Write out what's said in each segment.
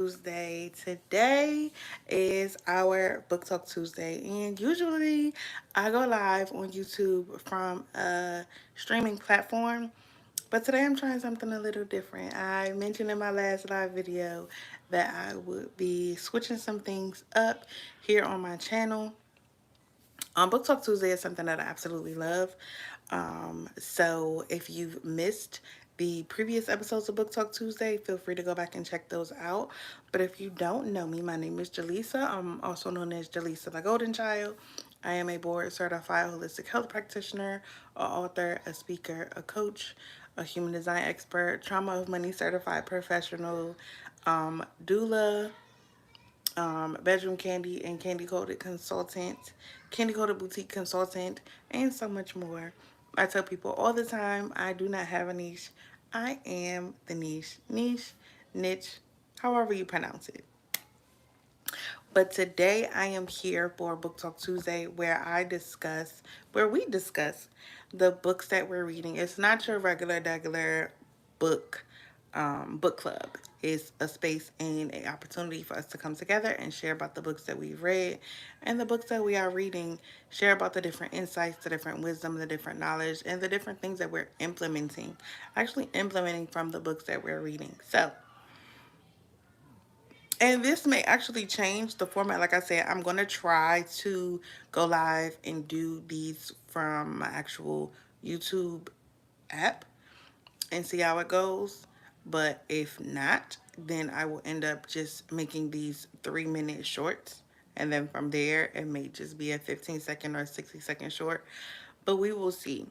Tuesday. Today is our Book Talk Tuesday, and usually I go live on YouTube from a streaming platform, but today I'm trying something a little different. I mentioned in my last live video that I would be switching some things up here on my channel. Book Talk Tuesday is something that I absolutely love. So if you've missed the previous episodes of Book Talk Tuesday, feel free to go back and check those out. But if you don't know me, my name is Jaleesa. I'm also known as Jaleesa the Golden Child. I am a board certified holistic health practitioner, a author, a speaker, a coach, a human design expert, trauma of money certified professional, doula, bedroom candy and candy coated consultant, candy coated boutique consultant, and so much more. I tell people all the time I do not have a niche. I am the niche, however you pronounce it. But today I am here for Book Talk Tuesday where we discuss the books that we're reading. It's not your regular book book club. It's a space and an opportunity for us to come together and share about the books that we've read and the books that we are reading, share about the different insights, the different wisdom, the different knowledge, and the different things that we're actually implementing from the books that we're reading. And this may actually change the format. Like I said, I'm going to try to go live and do these from my actual YouTube app and see how it goes. But if not, then I will end up just making these 3-minute shorts. And then from there, it may just be a 15-second or 60-second short. But we will see.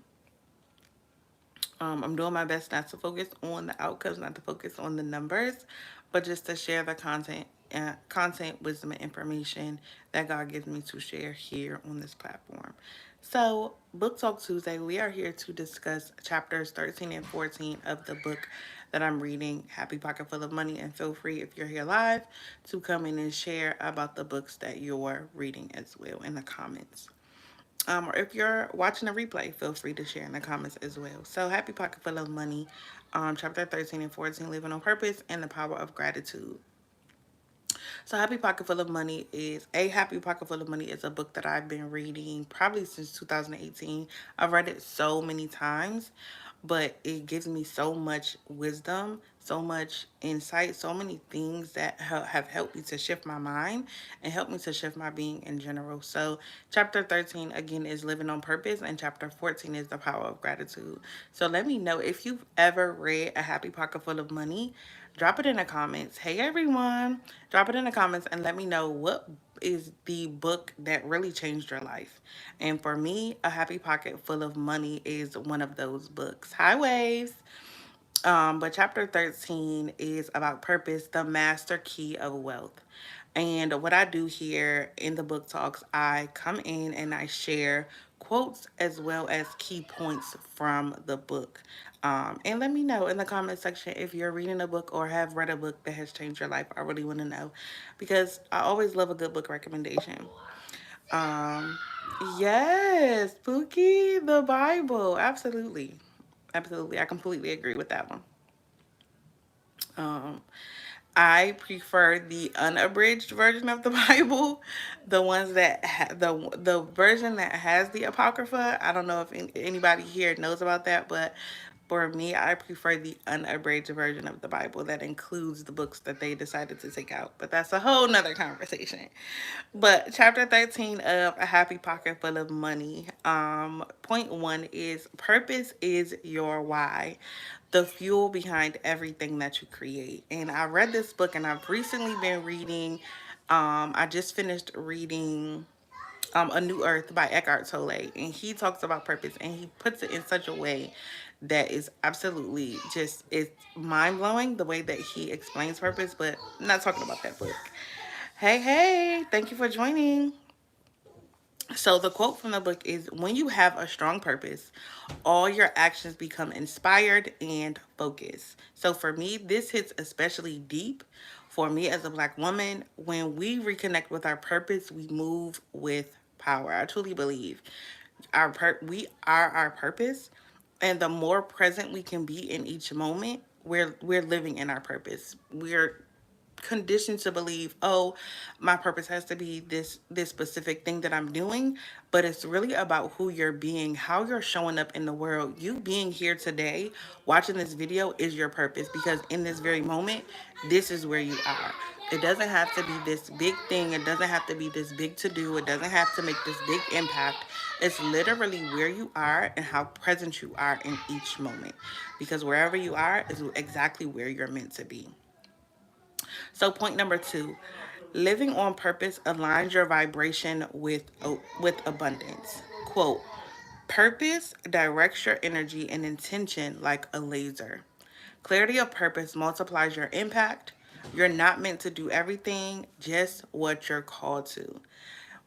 I'm doing my best not to focus on the outcomes, not to focus on the numbers, but just to share the content, wisdom, and information that God gives me to share here on this platform. So, Book Talk Tuesday, we are here to discuss chapters 13 and 14 of the book that I'm reading, Happy Pocket Full of Money. And feel free, if you're here live, to come in and share about the books that you're reading as well in the comments. Or if you're watching a replay, feel free to share in the comments as well. So, Happy Pocket Full of Money, chapter 13 and 14, Living on Purpose and the Power of Gratitude. So, Happy Pocket Full of Money is a book that I've been reading probably since 2018. I've read it so many times, but it gives me so much wisdom, so much insight, so many things that have helped me to shift my mind and helped me to shift my being in general. So, chapter 13 again is Living on Purpose, and chapter 14 is The Power of Gratitude. So, let me know if you've ever read A Happy Pocket Full of Money. Drop it in the comments. Hey everyone, drop it in the comments and let me know what is the book that really changed your life. And for me, A Happy Pocket Full of Money is one of those books. Hi waves. But chapter 13 is about purpose, the master key of wealth. And what I do here in the book talks, I come in and I share quotes as well as key points from the book. And let me know in the comment section if you're reading a book or have read a book that has changed your life. I really want to know because I always love a good book recommendation. Um, yes, Spooky, the Bible. Absolutely. Absolutely. I completely agree with that one. Um, I prefer the unabridged version of the Bible, the ones that the version that has the apocrypha. I don't know if anybody here knows about that, but for me, I prefer the unabridged version of the Bible that includes the books that they decided to take out. But that's a whole nother conversation. But chapter 13 of A Happy Pocket Full of Money, point one is purpose is your why, the fuel behind everything that you create. And I read this book and I've recently been reading, I just finished reading A New Earth by Eckhart Tolle. And he talks about purpose and he puts it in such a way that is absolutely just, it's mind blowing the way that he explains purpose, but I'm not talking about that book. Hey, thank you for joining. So, the quote from the book is when you have a strong purpose, all your actions become inspired and focused. So, for me, this hits especially deep for me as a Black woman. When we reconnect with our purpose, we move with power. I truly believe we are our purpose, and the more present we can be in each moment, we're living in our purpose. We're conditioned to believe, oh, my purpose has to be this specific thing that I'm doing, but it's really about who you're being, how you're showing up in the world. You being here today watching this video is your purpose, because in this very moment, this is where you are. It doesn't have to be this big thing, it doesn't have to be this big to do, it doesn't have to make this big impact. It's literally where you are and how present you are in each moment, because wherever you are is exactly where you're meant to be. So point number 2, living on purpose aligns your vibration with abundance. Quote, purpose directs your energy and intention like a laser. Clarity of purpose multiplies your impact. You're not meant to do everything, just what you're called to.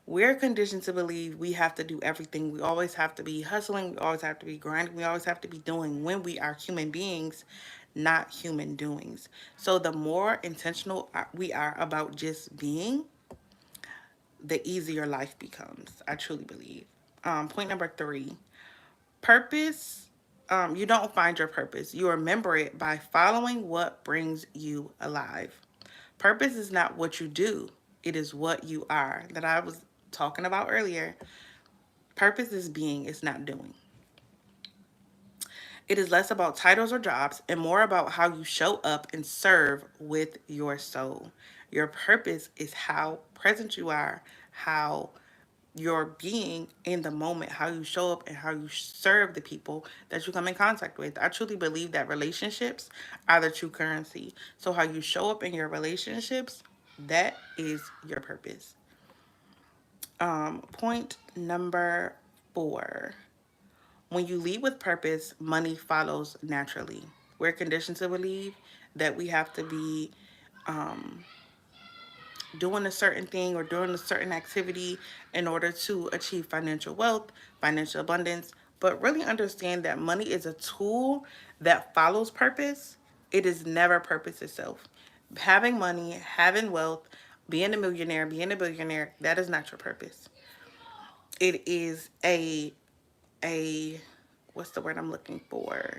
We're conditioned to believe we have to do everything. We always have to be hustling. We always have to be grinding. We always have to be doing, when we are human beings, not human doings. So the more intentional we are about just being, the easier life becomes. I truly believe. Point number 3, purpose. You don't find your purpose. You remember it by following what brings you alive. Purpose is not what you do. It is what you are, that I was talking about earlier. Purpose is being, it's not doing. It is less about titles or jobs and more about how you show up and serve with your soul. Your purpose is how present you are, how you're being in the moment, how you show up and how you serve the people that you come in contact with. I truly believe that relationships are the true currency. So how you show up in your relationships, that is your purpose. Point number 4. When you lead with purpose, money follows naturally. We're conditioned to believe that we have to be doing a certain thing or doing a certain activity in order to achieve financial wealth, financial abundance, but really understand that money is a tool that follows purpose. It is never purpose itself. Having money, having wealth, being a millionaire, being a billionaire, that is not your purpose. It is a what's the word I'm looking for?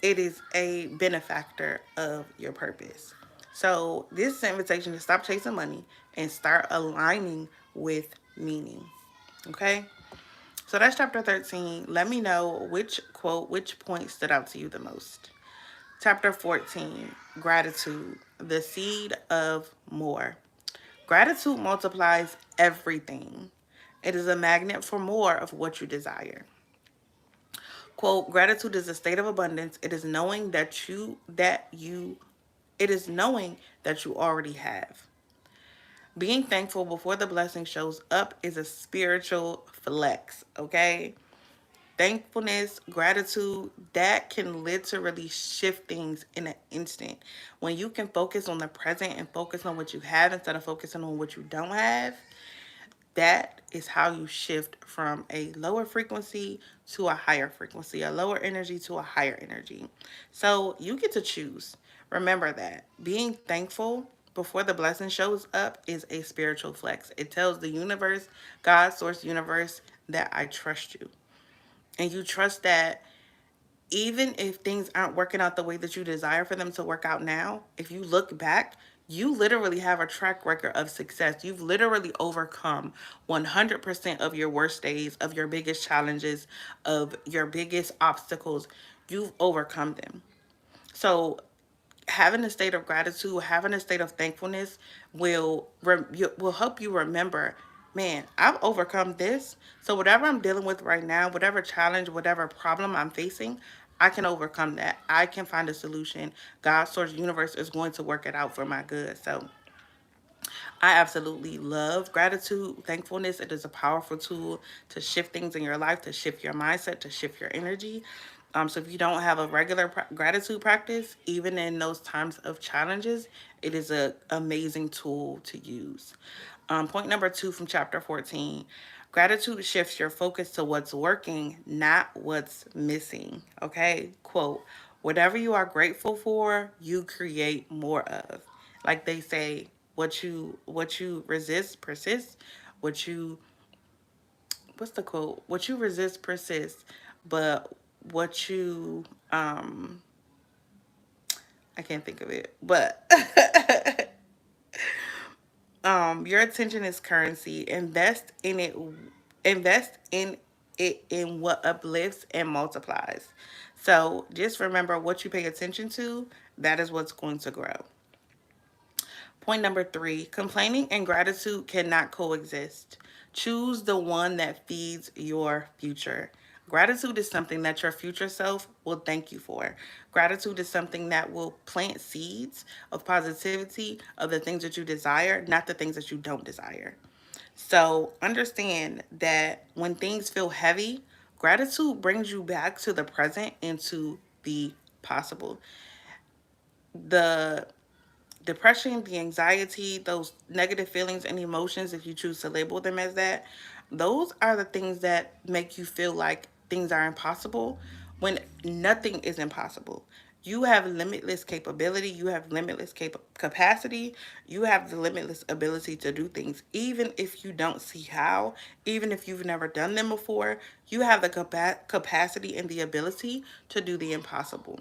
It is a benefactor of your purpose. So this is an invitation to stop chasing money and start aligning with meaning. Okay? So that's chapter 13. Let me know which quote, which point stood out to you the most. Chapter 14, gratitude, the seed of more. Gratitude multiplies everything. It is a magnet for more of what you desire. Quote, gratitude is a state of abundance. It is knowing that you already have. Being thankful before the blessing shows up is a spiritual flex, okay? Thankfulness, gratitude, that can literally shift things in an instant. When you can focus on the present and focus on what you have instead of focusing on what you don't have, that is how you shift from a lower frequency to a higher frequency, a lower energy to a higher energy. So you get to choose. Remember that being thankful before the blessing shows up is a spiritual flex. It tells the universe, God, source, universe, that I trust you. And you trust that even if things aren't working out the way that you desire for them to work out now, if you look back, you literally have a track record of success. You've literally overcome 100% of your worst days, of your biggest challenges, of your biggest obstacles. You've overcome them. So having a state of gratitude, having a state of thankfulness will help you remember, man, I've overcome this. So whatever I'm dealing with right now, whatever challenge, whatever problem I'm facing, I can overcome that. I can find a solution. God, source, universe is going to work it out for my good. So I absolutely love gratitude, thankfulness. It is a powerful tool to shift things in your life, to shift your mindset, to shift your energy. So if you don't have a regular gratitude practice, even in those times of challenges, it is an amazing tool to use. Point number 2 from chapter 14. Gratitude shifts your focus to what's working, not what's missing. Okay? Quote, whatever you are grateful for, you create more of. Like they say, what you resist persists. What you what's the quote? What you resist persists, but what you I can't think of it, but your attention is currency. Invest in it. Invest in it in what uplifts and multiplies. So just remember, what you pay attention to, that is what's going to grow. Point number 3, complaining and gratitude cannot coexist. Choose the one that feeds your future. Gratitude is something that your future self will thank you for. Gratitude is something that will plant seeds of positivity, of the things that you desire, not the things that you don't desire. So understand that when things feel heavy, gratitude brings you back to the present and to the possible. The depression, the anxiety, those negative feelings and emotions, if you choose to label them as that, those are the things that make you feel like things are impossible when nothing is impossible. You have limitless capability, you have limitless capacity, you have the limitless ability to do things, even if you don't see how, even if you've never done them before. You have the capacity and the ability to do the impossible.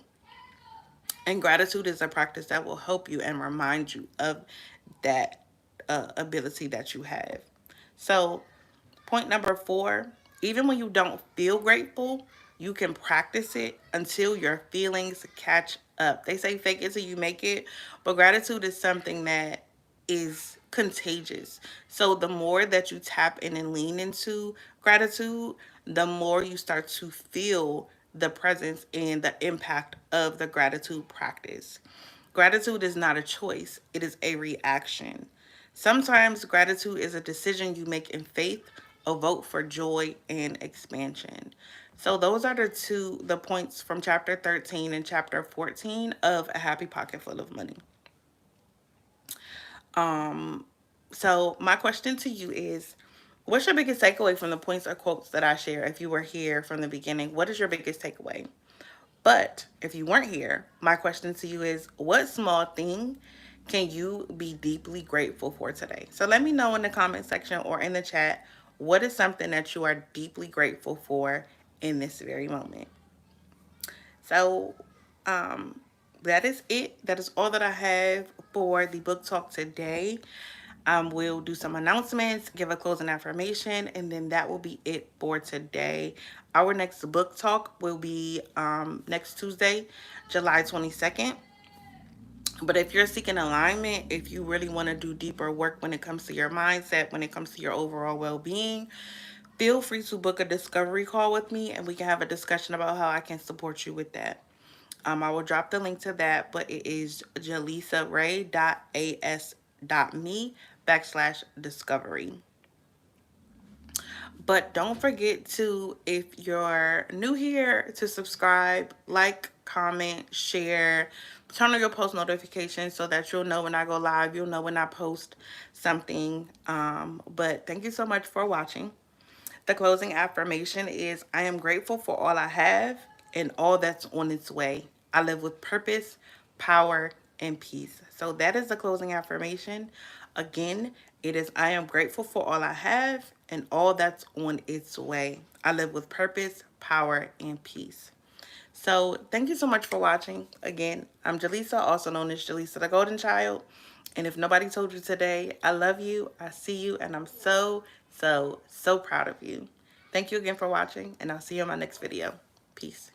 And gratitude is a practice that will help you and remind you of that ability that you have. So, point number 4, even when you don't feel grateful, you can practice it until your feelings catch up. They say fake it till you make it, but gratitude is something that is contagious. So the more that you tap in and lean into gratitude, the more you start to feel the presence and the impact of the gratitude practice. Gratitude is not a choice, it is a reaction. Sometimes gratitude is a decision you make in faith, a vote for joy and expansion. So those are the points from chapter 13 and chapter 14 of A Happy Pocket Full of Money. So my question to you is, what's your biggest takeaway from the points or quotes that I share? If you were here from the beginning, what is your biggest takeaway? But if you weren't here, my question to you is, what small thing can you be deeply grateful for today? So let me know in the comment section or in the chat, what is something that you are deeply grateful for in this very moment? So that is it. That is all that I have for the book talk today. We'll do some announcements, give a closing affirmation, and then that will be it for today. Our next book talk will be next Tuesday, July 22nd. But if you're seeking alignment, if you really want to do deeper work when it comes to your mindset, when it comes to your overall well being, feel free to book a discovery call with me and we can have a discussion about how I can support you with that. I will drop the link to that, but it is jalisaray.as.me/discovery. But don't forget to, if you're new here, to subscribe, like, comment, share, turn on your post notifications so that you'll know when I go live, you'll know when I post something. But thank you so much for watching. The closing affirmation is, I am grateful for all I have and all that's on its way. I live with purpose, power, and peace. So that is the closing affirmation. Again, it is, I am grateful for all I have and all that's on its way. I live with purpose, power, and peace. So thank you so much for watching. Again, I'm Jalisa, also known as Jalisa the Golden Child. And if nobody told you today, I love you, I see you, and I'm so, so, so proud of you. Thank you again for watching, and I'll see you in my next video. Peace.